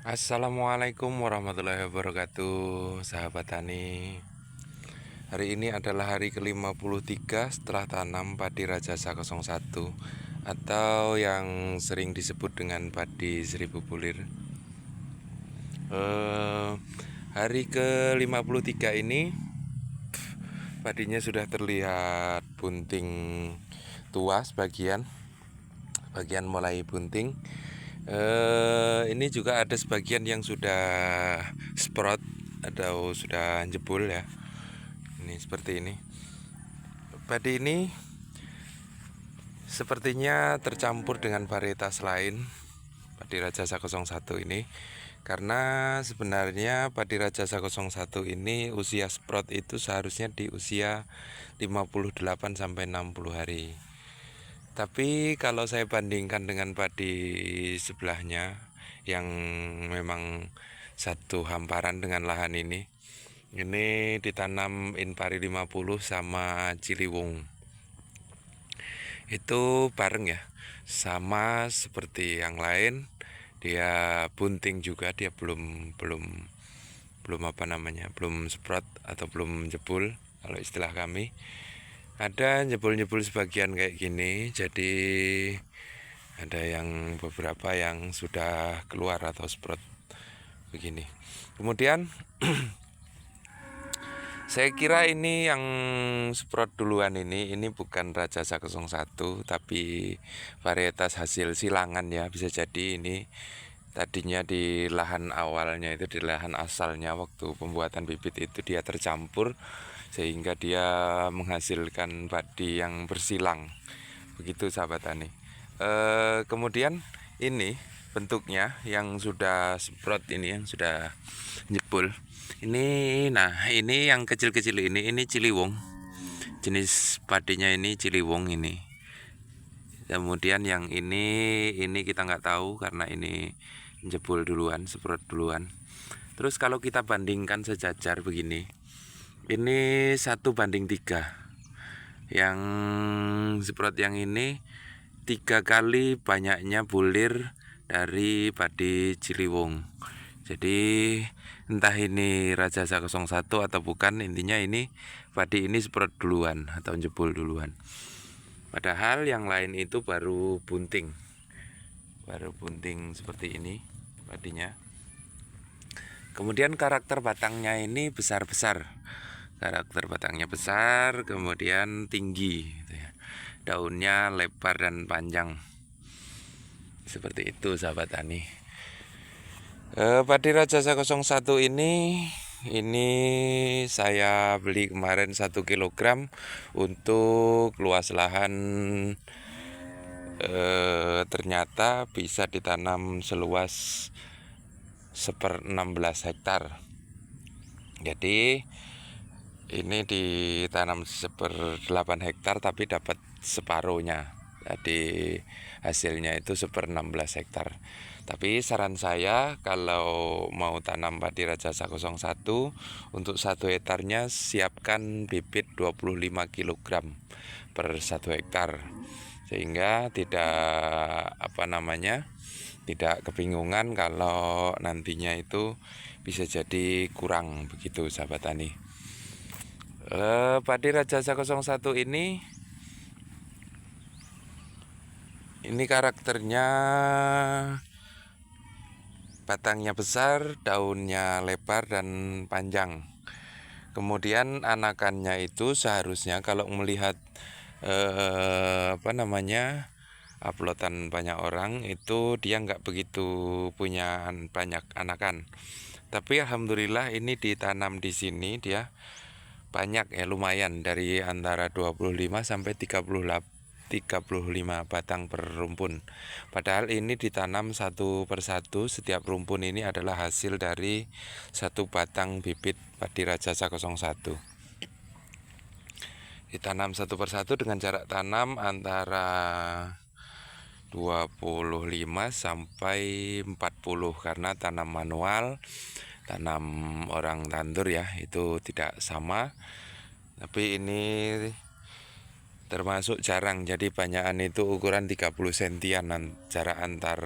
Assalamualaikum warahmatullahi wabarakatuh, sahabat tani. Hari ini adalah hari ke-53 setelah tanam padi Rajasa 01 atau yang sering disebut dengan padi 1000 bulir. Hari ke-53 ini padinya sudah terlihat bunting tua sebagian mulai bunting. Ini juga ada sebagian yang sudah sprout atau sudah jebol ya. Ini seperti ini. Padi ini sepertinya tercampur dengan varietas lain padi Rajasa 01 ini, karena sebenarnya padi Rajasa 01 ini usia sprout itu seharusnya di usia 58 sampai 60 hari. Tapi kalau saya bandingkan dengan padi sebelahnya yang memang satu hamparan dengan lahan ini ditanam Inpari 50 sama Ciliwung. Itu bareng ya, sama seperti yang lain. Dia bunting juga, dia belum sprout atau belum jebol kalau istilah kami. Ada jebol-jebol sebagian kayak gini, jadi ada yang beberapa yang sudah keluar atau sprout begini. Kemudian saya kira ini yang sprout duluan ini bukan Rajasa 01 tapi varietas hasil silangan ya, bisa jadi ini tadinya di lahan awalnya itu, di lahan asalnya waktu pembuatan bibit itu dia tercampur sehingga dia menghasilkan padi yang bersilang. Begitu sahabat tani. Kemudian ini bentuknya yang sudah sprout, ini yang sudah jebol. Ini yang kecil-kecil ini Ciliwung. Jenis padinya ini Ciliwung ini. Kemudian yang ini kita nggak tahu karena ini jebol duluan, sprout duluan. Terus kalau kita bandingkan sejajar begini, ini 1:3. Yang sprout yang ini 3 kali banyaknya bulir dari padi Ciliwung. Jadi entah ini Rajasa 01 atau bukan, intinya ini padi ini sprout duluan atau jebol duluan. Padahal yang lain itu baru bunting seperti ini padinya. Kemudian karakter batangnya ini besar-besar. Karakter batangnya besar, kemudian tinggi gitu ya. Daunnya lebar dan panjang. Seperti itu sahabat tani. Padi Rajasa 01 ini saya beli kemarin 1 kilogram untuk luas lahan, ternyata bisa ditanam seluas 1/16 hektar. Jadi ini ditanam 1/8 hektar tapi dapat separuhnya. Jadi hasilnya itu 1/16 hektar. Tapi saran saya kalau mau tanam padi Rajasa 01 untuk 1 hektarnya siapkan bibit 25 kg per 1 hektar. Sehingga tidak tidak kebingungan kalau nantinya itu bisa jadi kurang, begitu sahabat tani. Padi Rajasa 01 ini karakternya batangnya besar, daunnya lebar dan panjang. Kemudian anakannya itu seharusnya kalau melihat uploadan banyak orang itu dia nggak begitu punya banyak anakan. Tapi alhamdulillah ini ditanam di sini dia banyak ya, lumayan, dari antara 25 sampai 35 batang per rumpun. Padahal ini ditanam satu persatu, setiap rumpun ini adalah hasil dari satu batang bibit padi Rajasa 01. Ditanam satu persatu dengan jarak tanam antara 25 sampai 40 karena tanam manual, tanam orang tandur ya, itu tidak sama. Tapi ini termasuk jarang. Jadi banyakan itu ukuran 30 sentian jarak antar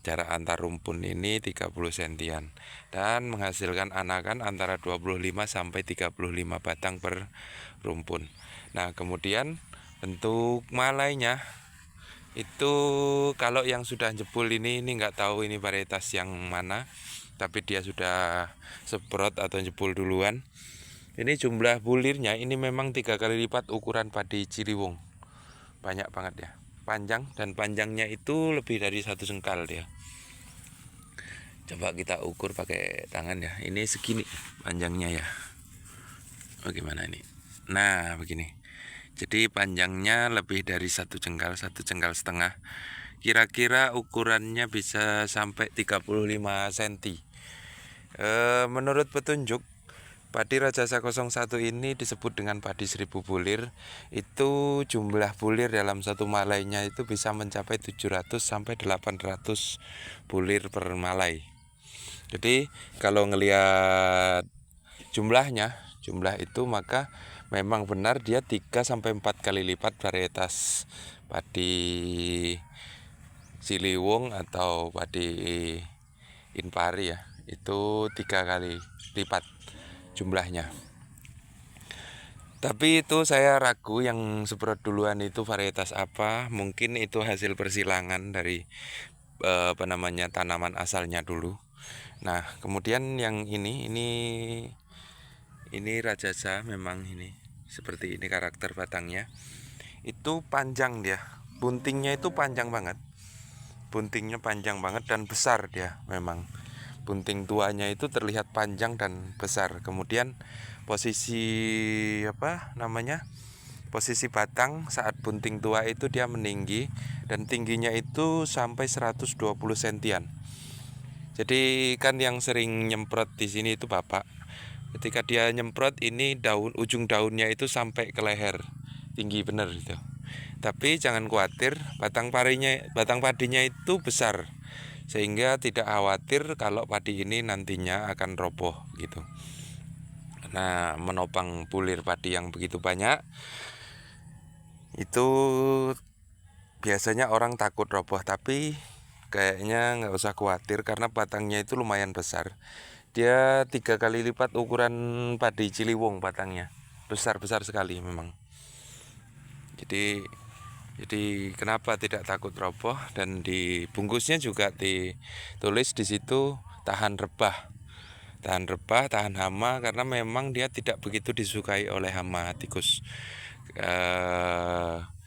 jarak antar rumpun ini 30 sentian dan menghasilkan anakan antara 25 sampai 35 batang per rumpun. Nah, kemudian bentuk malainya itu kalau yang sudah jebul ini nggak tahu ini varietas yang mana, tapi dia sudah seprot atau jebul duluan. Ini jumlah bulirnya ini memang 3 kali lipat ukuran padi Ciliwung. Banyak banget ya, panjang, dan panjangnya itu lebih dari 1 jengkal dia. Coba kita ukur pakai tangan ya. Ini segini panjangnya ya. Bagaimana ini? Nah, begini. Jadi panjangnya lebih dari 1 jengkal, 1 jengkal setengah. Kira-kira ukurannya bisa sampai 35 cm. Menurut petunjuk, padi Rajasa 01 ini disebut dengan padi 1000 bulir. Itu jumlah bulir dalam satu malainya itu bisa mencapai 700 sampai 800 bulir per malai. Jadi kalau ngelihat jumlah itu, maka memang benar dia 3 sampai 4 kali lipat varietas padi Ciliwung atau padi Inpari ya. Itu 3 kali lipat jumlahnya. Tapi itu saya ragu yang seprot duluan itu varietas apa. Mungkin itu hasil persilangan dari tanaman asalnya dulu. Nah, kemudian yang ini Rajasa, memang ini seperti ini karakter batangnya. Itu panjang dia. Buntingnya itu panjang banget. Buntingnya panjang banget dan besar dia memang. Bunting tuanya itu terlihat panjang dan besar. Kemudian posisi posisi batang saat bunting tua itu dia meninggi dan tingginya itu sampai 120 sentian. Jadi kan yang sering nyemprot di sini itu Bapak. Ketika dia nyemprot ini ujung daunnya itu sampai ke leher. Tinggi bener itu. Tapi jangan khawatir, batang padinya itu besar. Sehingga tidak khawatir kalau padi ini nantinya akan roboh gitu. Nah, menopang bulir padi yang begitu banyak itu biasanya orang takut roboh, tapi kayaknya nggak usah khawatir karena batangnya itu lumayan besar. Dia 3 kali lipat ukuran padi Ciliwung batangnya. Besar sekali memang. Jadi kenapa tidak takut roboh, dan di bungkusnya juga ditulis di situ tahan rebah, tahan hama, karena memang dia tidak begitu disukai oleh hama tikus.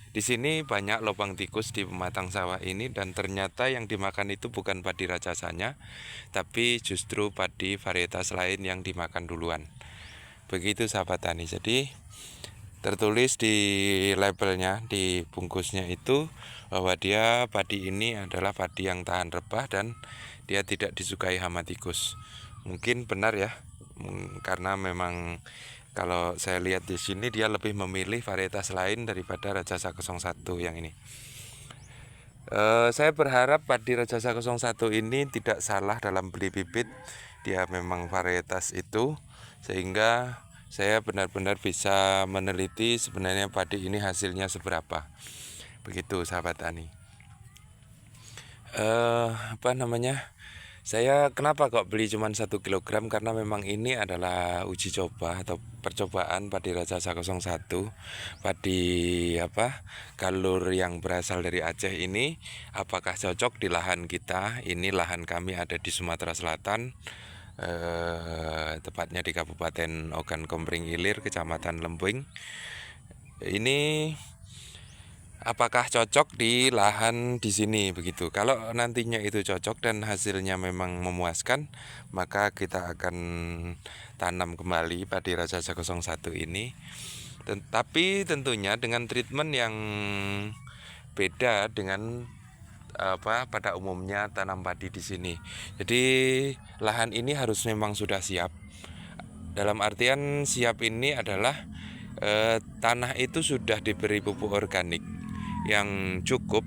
Di sini banyak lubang tikus di pematang sawah ini, dan ternyata yang dimakan itu bukan padi rajasanya, tapi justru padi varietas lain yang dimakan duluan. Begitu sahabat tani. Jadi tertulis di labelnya, di bungkusnya itu bahwa padi ini adalah padi yang tahan rebah dan dia tidak disukai hama tikus. Mungkin benar ya, karena memang kalau saya lihat di sini dia lebih memilih varietas lain daripada Rajasa 01 yang ini. Saya berharap padi Rajasa 01 ini tidak salah dalam beli bibit. Dia memang varietas itu, sehingga saya benar-benar bisa meneliti sebenarnya padi ini hasilnya seberapa. Begitu sahabat tani. Saya kenapa kok beli cuma 1 kilogram, karena memang ini adalah uji coba atau percobaan padi Rajasa 01. Padi galur yang berasal dari Aceh ini apakah cocok di lahan kita. Ini lahan kami ada di Sumatera Selatan, tepatnya di Kabupaten Ogan Komering Ilir, Kecamatan Lembing. Ini apakah cocok di lahan di sini begitu. Kalau nantinya itu cocok dan hasilnya memang memuaskan, maka kita akan tanam kembali padi Rajasa 01 ini. Tapi tentunya dengan treatment yang beda dengan pada umumnya tanam padi di sini. Jadi lahan ini harus memang sudah siap. Dalam artian siap ini adalah tanah itu sudah diberi pupuk organik yang cukup,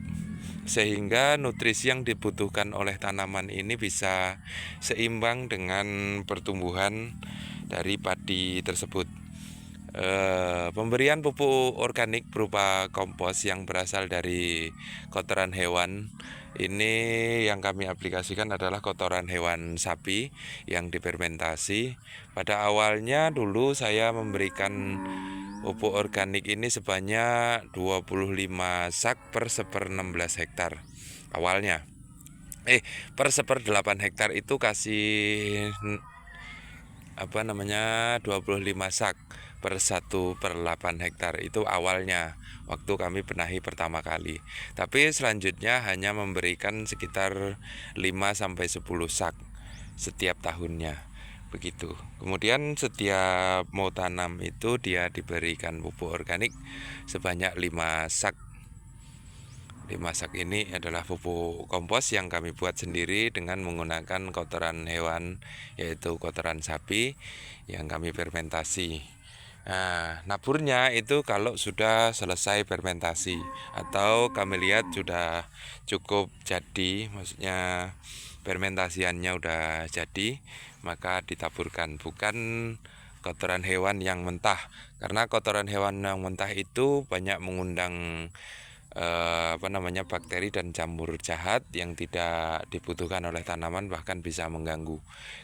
sehingga nutrisi yang dibutuhkan oleh tanaman ini bisa seimbang dengan pertumbuhan dari padi tersebut. Pemberian pupuk organik berupa kompos yang berasal dari kotoran hewan. Ini yang kami aplikasikan adalah kotoran hewan sapi yang difermentasi. Pada awalnya dulu saya memberikan pupuk organik ini sebanyak 25 sak per 16 hektar awalnya. Per 8 hektar itu kasih 25 sak per 1/8 hektar itu awalnya waktu kami benahi pertama kali. Tapi selanjutnya hanya memberikan sekitar 5-10 sak setiap tahunnya. Begitu. Kemudian setiap mau tanam itu dia diberikan pupuk organik sebanyak 5 sak. 5 sak ini adalah pupuk kompos yang kami buat sendiri dengan menggunakan kotoran hewan, yaitu kotoran sapi yang kami fermentasi. Nah, naburnya itu kalau sudah selesai fermentasi atau kami lihat sudah cukup jadi, maksudnya fermentasiannya udah jadi, maka ditaburkan, bukan kotoran hewan yang mentah, karena kotoran hewan yang mentah itu banyak mengundang bakteri dan jamur jahat yang tidak dibutuhkan oleh tanaman, bahkan bisa mengganggu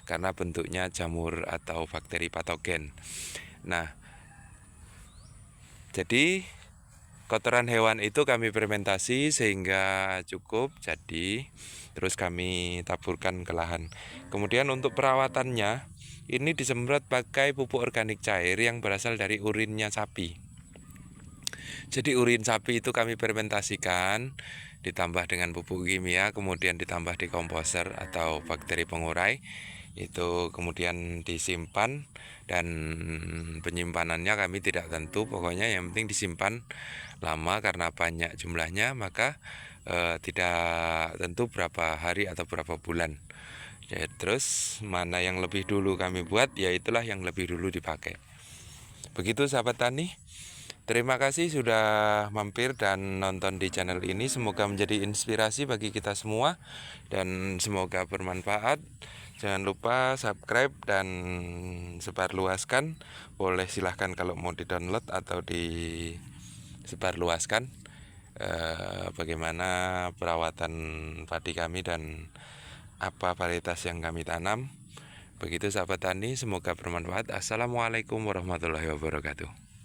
karena bentuknya jamur atau bakteri patogen. Nah, jadi kotoran hewan itu kami fermentasi sehingga cukup jadi, terus kami taburkan ke lahan. Kemudian untuk perawatannya ini disemprot pakai pupuk organik cair yang berasal dari urinnya sapi. Jadi urin sapi itu kami fermentasikan, ditambah dengan pupuk kimia, kemudian ditambah di komposer atau bakteri pengurai. Itu kemudian disimpan, dan penyimpanannya kami tidak tentu, pokoknya yang penting disimpan lama karena banyak jumlahnya, maka tidak tentu berapa hari atau berapa bulan. Ya, terus mana yang lebih dulu kami buat, ya itulah yang lebih dulu dipakai. Begitu sahabat tani. Terima kasih sudah mampir dan nonton di channel ini. Semoga menjadi inspirasi bagi kita semua dan semoga bermanfaat. Jangan lupa subscribe dan sebarluaskan. Boleh silahkan kalau mau di-download atau disebarluaskan bagaimana perawatan padi kami dan apa varietas yang kami tanam. Begitu sahabat tani, semoga bermanfaat. Assalamualaikum warahmatullahi wabarakatuh.